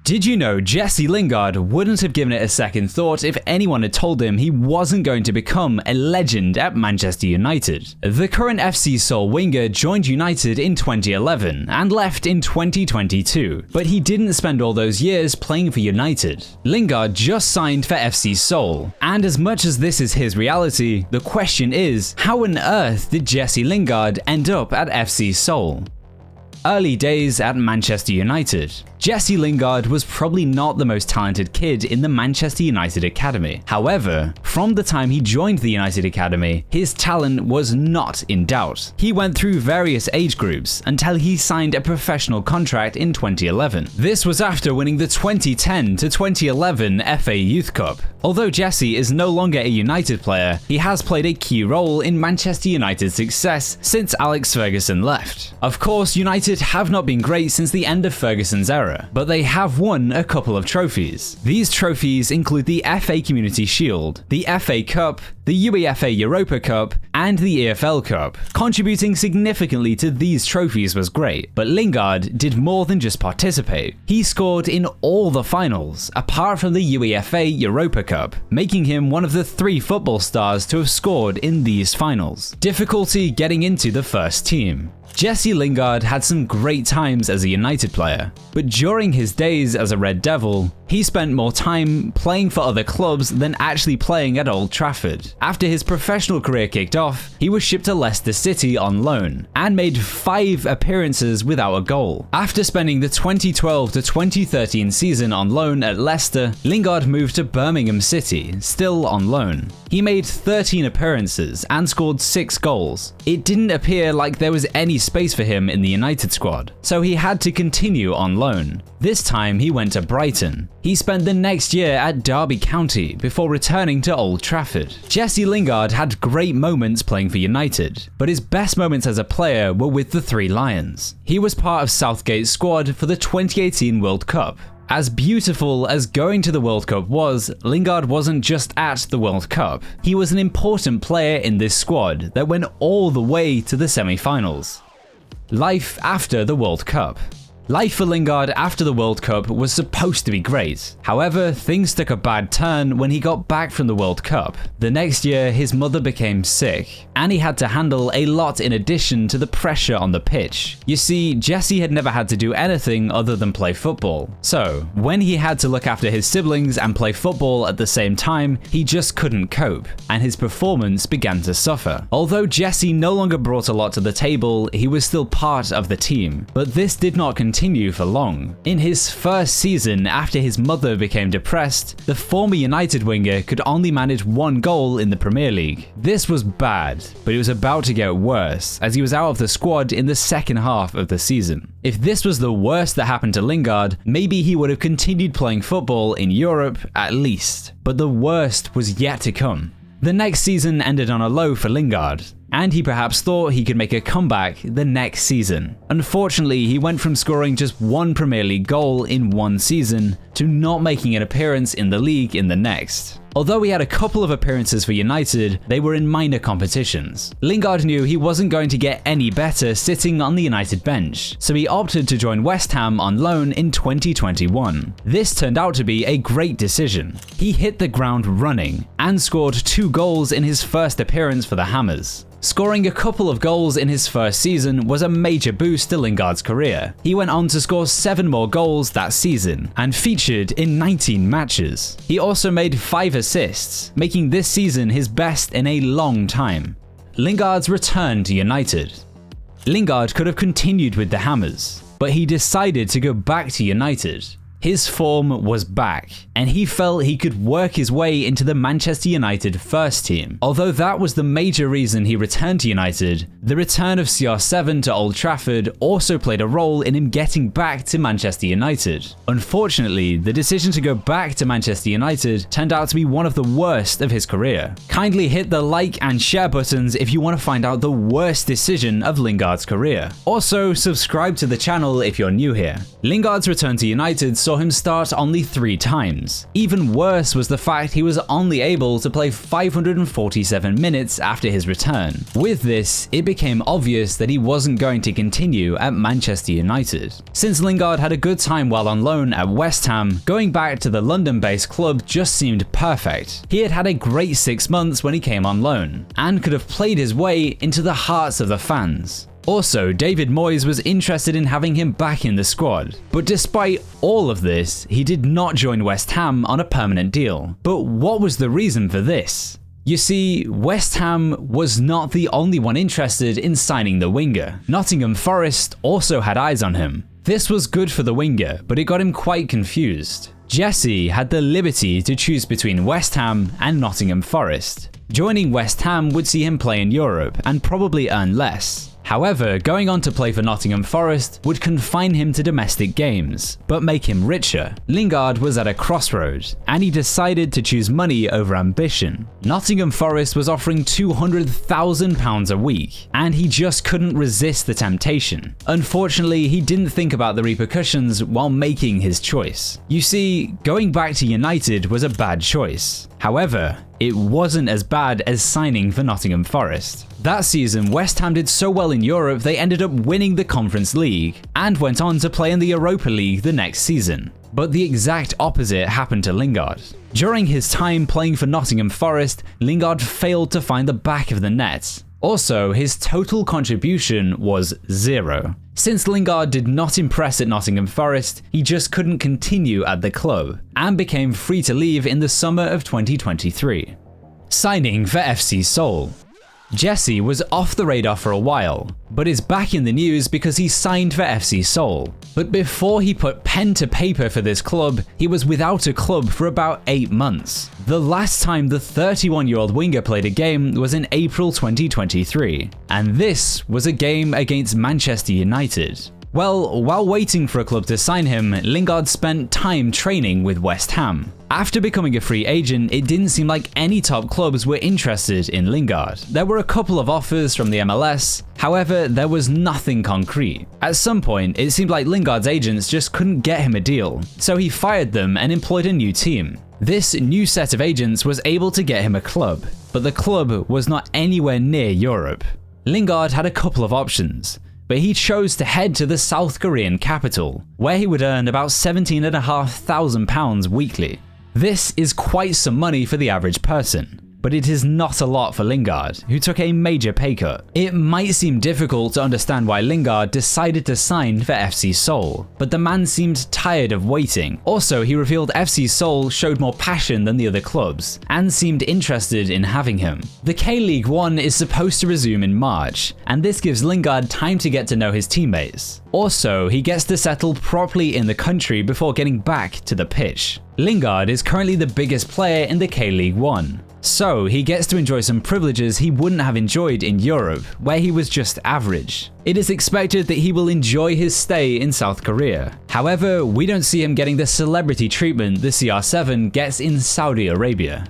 Did you know Jessie Lingard wouldn't have given it a second thought if anyone had told him he wasn't going to become a legend at Manchester United? The current FC Seoul winger joined United in 2011 and left in 2022, but he didn't spend all those years playing for United. Lingard just signed for FC Seoul, and as much as this is his reality, the question is, how on earth did Jessie Lingard end up at FC Seoul? Early days at Manchester United. Jessie Lingard was probably not the most talented kid in the Manchester United Academy. However, from the time he joined the United Academy, his talent was not in doubt. He went through various age groups until he signed a professional contract in 2011. This was after winning the 2010 to 2011 FA Youth Cup. Although Jessie is no longer a United player, he has played a key role in Manchester United's success since Alex Ferguson left. Of course, United have not been great since the end of Ferguson's era, but they have won a couple of trophies. These trophies include the FA Community Shield, the FA Cup, the UEFA Europa Cup, and the EFL Cup. Contributing significantly to these trophies was great, but Lingard did more than just participate. He scored in all the finals, apart from the UEFA Europa Cup, making him one of the 3 football stars to have scored in these finals. Difficulty getting into the first team. Jessie Lingard had some great times as a United player, but during his days as a Red Devil, he spent more time playing for other clubs than actually playing at Old Trafford. After his professional career kicked off, he was shipped to Leicester City on loan and made 5 appearances without a goal. After spending the 2012 to 2013 season on loan at Leicester, Lingard moved to Birmingham City, still on loan. He made 13 appearances and scored 6 goals. It didn't appear like there was any space for him in the United squad, so he had to continue on loan. This time he went to Brighton. He spent the next year at Derby County before returning to Old Trafford. Jessie Lingard had great moments playing for United, but his best moments as a player were with the Three Lions. He was part of Southgate's squad for the 2018 World Cup. As beautiful as going to the World Cup was, Lingard wasn't just at the World Cup. He was an important player in this squad that went all the way to the semi-finals. Life after the World Cup. Life for Lingard after the World Cup was supposed to be great. However, things took a bad turn when he got back from the World Cup. The next year, his mother became sick, and he had to handle a lot in addition to the pressure on the pitch. You see, Jessie had never had to do anything other than play football. So, when he had to look after his siblings and play football at the same time, he just couldn't cope, and his performance began to suffer. Although Jessie no longer brought a lot to the table, he was still part of the team, but this did not continue for long. In his first season after his mother became depressed, the former United winger could only manage 1 goal in the Premier League. This was bad, but it was about to get worse as he was out of the squad in the second half of the season. If this was the worst that happened to Lingard, maybe he would have continued playing football in Europe at least. But the worst was yet to come. The next season ended on a low for Lingard, and he perhaps thought he could make a comeback the next season. Unfortunately, he went from scoring just 1 Premier League goal in 1 season to not making an appearance in the league in the next. Although he had a couple of appearances for United, they were in minor competitions. Lingard knew he wasn't going to get any better sitting on the United bench, so he opted to join West Ham on loan in 2021. This turned out to be a great decision. He hit the ground running and scored 2 goals in his first appearance for the Hammers. Scoring a couple of goals in his first season was a major boost to Lingard's career. He went on to score 7 more goals that season and featured in 19 matches. He also made 5 assists, making this season his best in a long time. Lingard's return to United. Lingard could have continued with the Hammers, but he decided to go back to United. His form was back, and he felt he could work his way into the Manchester United first team. Although that was the major reason he returned to United, the return of CR7 to Old Trafford also played a role in him getting back to Manchester United. Unfortunately, the decision to go back to Manchester United turned out to be one of the worst of his career. Kindly hit the like and share buttons if you want to find out the worst decision of Lingard's career. Also, subscribe to the channel if you're new here. Lingard's return to United saw saw him start only 3 times. Even worse was the fact he was only able to play 547 minutes after his return. With this, it became obvious that he wasn't going to continue at Manchester United. Since Lingard had a good time while on loan at West Ham, going back to the London-based club just seemed perfect. He had had a great 6 months when he came on loan, and could have played his way into the hearts of the fans. Also, David Moyes was interested in having him back in the squad. But despite all of this, he did not join West Ham on a permanent deal. But what was the reason for this? You see, West Ham was not the only one interested in signing the winger. Nottingham Forest also had eyes on him. This was good for the winger, but it got him quite confused. Jessie had the liberty to choose between West Ham and Nottingham Forest. Joining West Ham would see him play in Europe and probably earn less. However, going on to play for Nottingham Forest would confine him to domestic games, but make him richer. Lingard was at a crossroads, and he decided to choose money over ambition. Nottingham Forest was offering £200,000 a week, and he just couldn't resist the temptation. Unfortunately, he didn't think about the repercussions while making his choice. You see, going back to United was a bad choice. However, it wasn't as bad as signing for Nottingham Forest. That season, West Ham did so well in Europe they ended up winning the Conference League, and went on to play in the Europa League the next season. But the exact opposite happened to Lingard. During his time playing for Nottingham Forest, Lingard failed to find the back of the net. Also, his total contribution was 0. Since Lingard did not impress at Nottingham Forest, he just couldn't continue at the club, and became free to leave in the summer of 2023. Signing for FC Seoul. Jessie was off the radar for a while, but is back in the news because he signed for FC Seoul. But before he put pen to paper for this club, he was without a club for about 8 months. The last time the 31-year-old winger played a game was in April 2023, and this was a game against Manchester United. Well, while waiting for a club to sign him, Lingard spent time training with West Ham. After becoming a free agent, it didn't seem like any top clubs were interested in Lingard. There were a couple of offers from the MLS, however, there was nothing concrete. At some point, it seemed like Lingard's agents just couldn't get him a deal, so he fired them and employed a new team. This new set of agents was able to get him a club, but the club was not anywhere near Europe. Lingard had a couple of options, but he chose to head to the South Korean capital, where he would earn about £17,500 weekly. This is quite some money for the average person, but it is not a lot for Lingard, who took a major pay cut. It might seem difficult to understand why Lingard decided to sign for FC Seoul, but the man seemed tired of waiting. Also, he revealed FC Seoul showed more passion than the other clubs, and seemed interested in having him. The K-League 1 is supposed to resume in March, and this gives Lingard time to get to know his teammates. Also, he gets to settle properly in the country before getting back to the pitch. Lingard is currently the biggest player in the K-League 1. So he gets to enjoy some privileges he wouldn't have enjoyed in Europe, where he was just average. It is expected that he will enjoy his stay in South Korea. However, we don't see him getting the celebrity treatment the CR7 gets in Saudi Arabia.